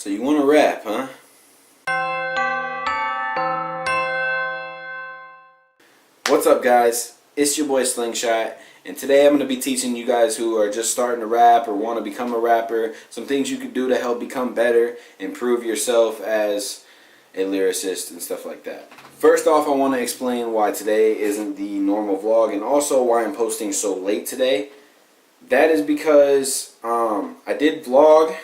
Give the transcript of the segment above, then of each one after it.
So you want to rap, huh? What's up, guys? It's your boy Slingshott, and today I'm going to be teaching you guys who are just starting to rap or want to become a rapper some things you could do to help become better, improve yourself as a lyricist and stuff like that. First off, I want to explain why today isn't the normal vlog and also why I'm posting so late today. That is because I did vlog,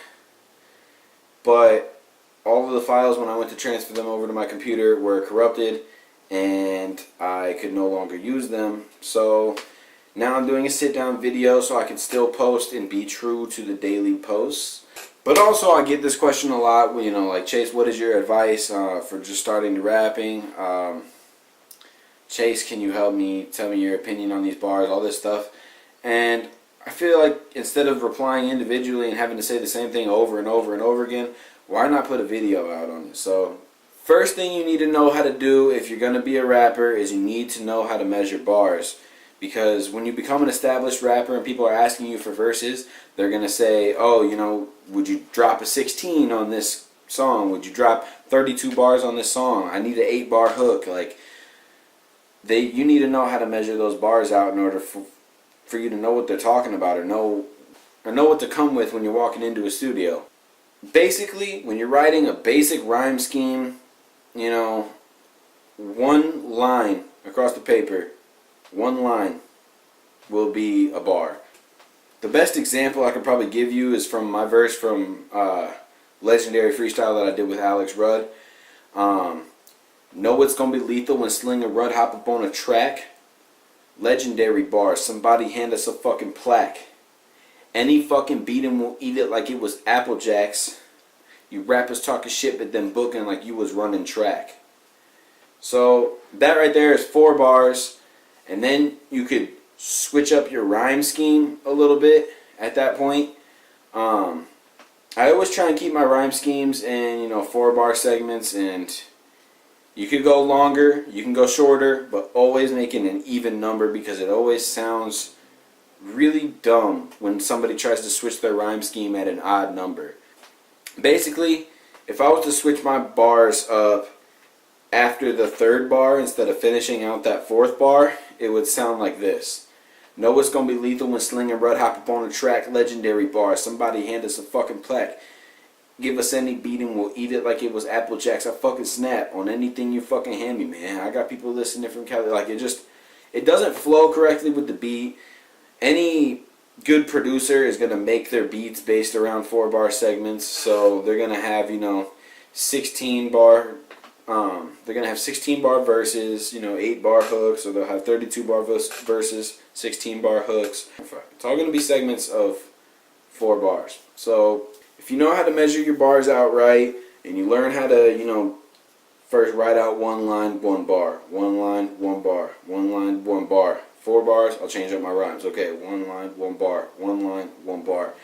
but all of the files when I went to transfer them over to my computer were corrupted and I could no longer use them. So now I'm doing a sit-down video so I can still post and be true to the daily posts. But also I get this question a lot, you know, like, Chase, what is your advice for just starting to rapping? Chase, can you help me? Tell me your opinion on these bars, all this stuff. And I feel like instead of replying individually and having to say the same thing over and over and over again, why not put a video out on it? So first thing you need to know how to do if you're going to be a rapper is you need to know how to measure bars. Because when you become an established rapper and people are asking you for verses, they're going to say, oh, you know, would you drop a 16 on this song? Would you drop 32 bars on this song? I need an 8-bar hook. Like, you need to know how to measure those bars out in order for you to know what they're talking about or know what to come with when you're walking into a studio. Basically, when you're writing a basic rhyme scheme, you know, one line across the paper, one line will be a bar. The best example I could probably give you is from my verse from Legendary Freestyle that I did with Alex Rudd. Know it's gonna be lethal when Sling and Rudd hop up on a track. Legendary bar, somebody hand us a fucking plaque. Any fucking beatin' will eat it like it was Apple Jacks. You rappers talking shit but then booking like you was running track. So that right there is 4 bars. And then you could switch up your rhyme scheme a little bit at that point. I always try and keep my rhyme schemes in, you know, 4-bar segments, and you could go longer, you can go shorter, but always making an even number because it always sounds really dumb when somebody tries to switch their rhyme scheme at an odd number. Basically, if I was to switch my bars up after the 3rd bar instead of finishing out that 4th bar, it would sound like this. Know it's gonna be lethal when Sling and Rudd hop up on a track. Legendary bar, somebody hand us a fucking plaque. Give us any beating, we'll eat it like it was Apple Jacks. I fucking snap on anything you fucking hand me, man. I got people listening from Cali. Like, it doesn't flow correctly with the beat. Any good producer is gonna make their beats based around 4-bar segments. So they're gonna have, you know, 16-bar. They're gonna have 16-bar verses, you know, 8-bar hooks, or they'll have 32-bar verses, 16-bar hooks. It's all gonna be segments of 4 bars. So if you know how to measure your bars out right, and you learn how to, you know, first write out 1 line, 1 bar, 1 line, 1 bar, 1 line, 1 bar, 4 bars, I'll change up my rhymes. Okay, 1 line, 1 bar, 1 line, 1 bar.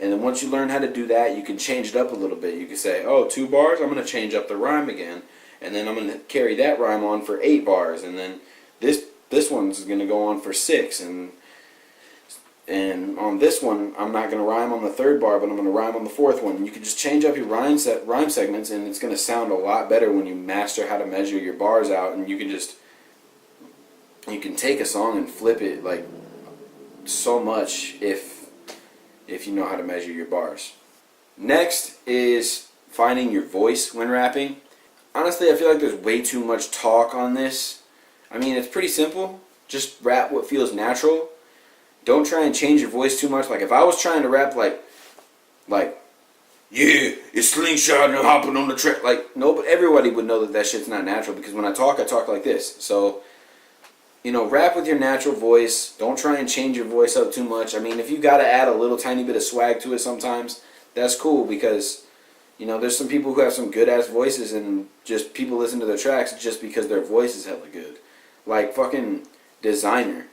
And then once you learn how to do that, you can change it up a little bit. You can say, oh, 2 bars, I'm going to change up the rhyme again. And then I'm going to carry that rhyme on for 8 bars. And then this one's going to go on for 6. And on this one, I'm not going to rhyme on the 3rd bar, but I'm going to rhyme on the 4th one. And you can just change up your rhyme segments, and it's going to sound a lot better when you master how to measure your bars out. And you can take a song and flip it like so much if you know how to measure your bars. Next is finding your voice when rapping. Honestly, I feel like there's way too much talk on this. I mean, it's pretty simple. Just rap what feels natural. Don't try and change your voice too much. Like, if I was trying to rap like, yeah, it's Slingshott and I'm hopping on the track. Like, no, but everybody would know that shit's not natural, because when I talk like this. So, you know, rap with your natural voice. Don't try and change your voice up too much. I mean, if you got to add a little tiny bit of swag to it sometimes, that's cool, because, you know, there's some people who have some good-ass voices and just people listen to their tracks just because their voice is hella good. Like fucking Designer.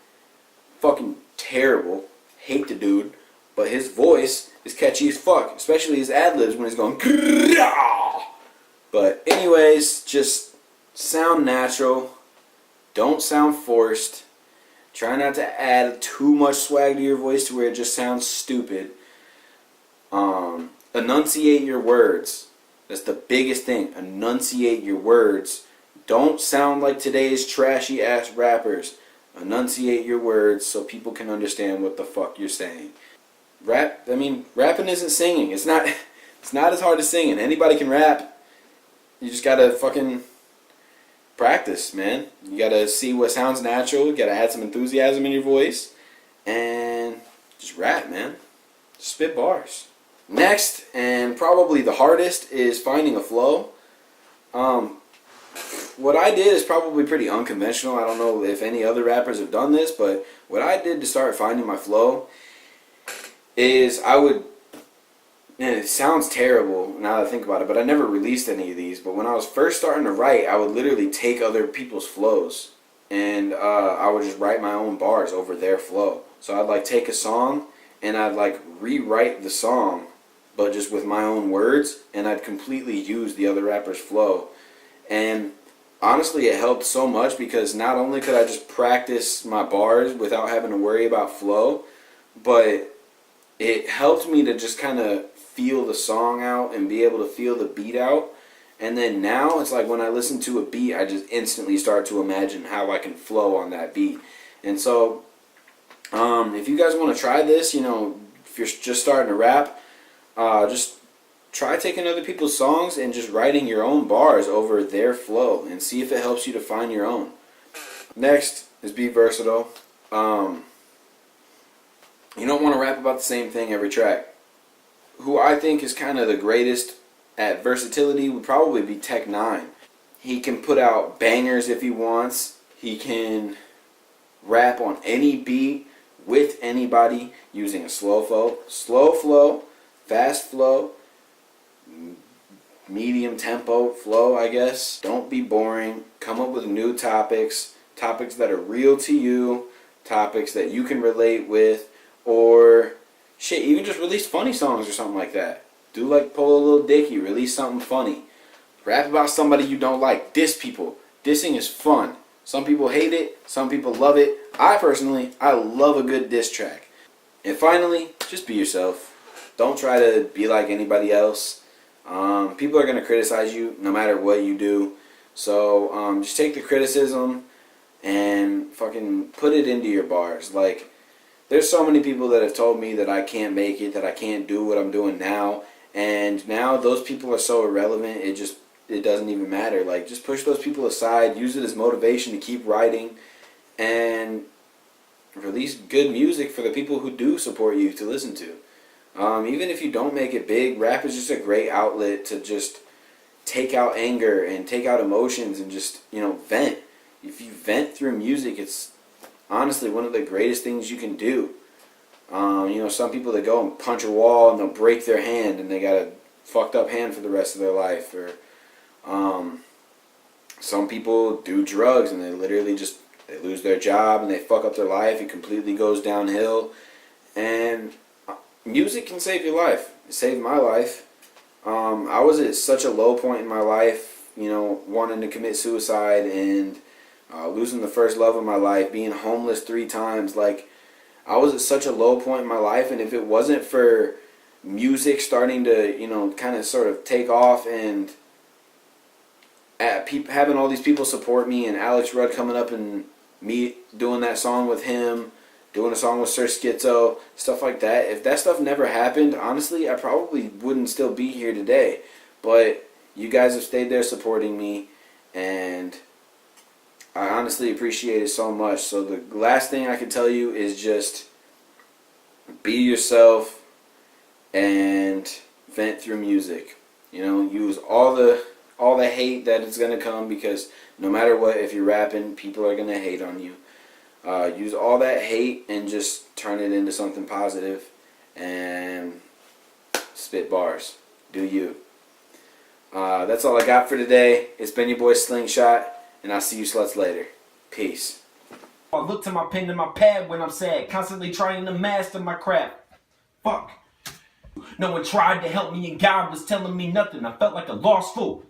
Fucking terrible. Hate the dude. But his voice is catchy as fuck. Especially his ad-libs when he's going... But anyways, just sound natural. Don't sound forced. Try not to add too much swag to your voice to where it just sounds stupid. enunciate your words. That's the biggest thing. Enunciate your words. Don't sound like today's trashy ass rappers. Enunciate your words so people can understand what the fuck you're saying. Rapping isn't singing. It's not as hard as singing. Anybody can rap. You just gotta fucking practice, man. You gotta see what sounds natural. You gotta add some enthusiasm in your voice. And just rap, man. Just spit bars. Next, and probably the hardest, is finding a flow. What I did is probably pretty unconventional. I don't know if any other rappers have done this, but what I did to start finding my flow is and it sounds terrible now that I think about it, but I never released any of these. But when I was first starting to write, I would literally take other people's flows, and I would just write my own bars over their flow. So I'd like take a song, and I'd like rewrite the song, but just with my own words, and I'd completely use the other rapper's flow. And honestly, it helped so much because not only could I just practice my bars without having to worry about flow, but it helped me to just kind of feel the song out and be able to feel the beat out. And then now it's like when I listen to a beat, I just instantly start to imagine how I can flow on that beat. And so if you guys want to try this, if you're just starting to rap, just try taking other people's songs and just writing your own bars over their flow and see if it helps you to find your own. Next is be versatile. You don't want to rap about the same thing every track. Who I think is kind of the greatest at versatility would probably be Tech 9. He can put out bangers if he wants. He can rap on any beat with anybody using a slow flow, fast flow, medium tempo flow, I guess. Don't be boring. Come up with new topics that are real to you, topics that you can relate with, or shit, even just release funny songs or something like that. Do like Pull a Little Dicky, release something funny. Rap about somebody you don't like. Diss people. Dissing is fun. Some people hate it, some people love it. I love a good diss track. And finally, just be yourself. Don't try to be like anybody else. People are going to criticize you no matter what you do. So just take the criticism and fucking put it into your bars. Like, there's so many people that have told me that I can't make it, that I can't do what I'm doing now. And now those people are so irrelevant, it doesn't even matter. Like, just push those people aside, use it as motivation to keep writing, and release good music for the people who do support you to listen to. Even if you don't make it big, rap is just a great outlet to just take out anger and take out emotions and just, vent. If you vent through music, it's honestly one of the greatest things you can do. Some people that go and punch a wall and they'll break their hand and they got a fucked up hand for the rest of their life. Or some people do drugs and they literally they lose their job and they fuck up their life. It completely goes downhill. And music can save your life. It saved my life. I was at such a low point in my life, wanting to commit suicide and losing the first love of my life, being homeless 3 times. Like, I was at such a low point in my life, and if it wasn't for music starting to, kind of sort of take off and having all these people support me, and Alex Rudd coming up and me doing that song with him, doing a song with Sir Schizo, stuff like that. If that stuff never happened, honestly, I probably wouldn't still be here today. But you guys have stayed there supporting me, and I honestly appreciate it so much. So the last thing I can tell you is just be yourself and vent through music. Use all the hate that is going to come, because no matter what, if you're rapping, people are going to hate on you. Use all that hate and just turn it into something positive and spit bars. Do you. That's all I got for today. It's been your boy Slingshott, and I'll see you sluts later. Peace. I look to my pen and my pad when I'm sad, constantly trying to master my craft. Fuck. No one tried to help me and God was telling me nothing. I felt like a lost fool.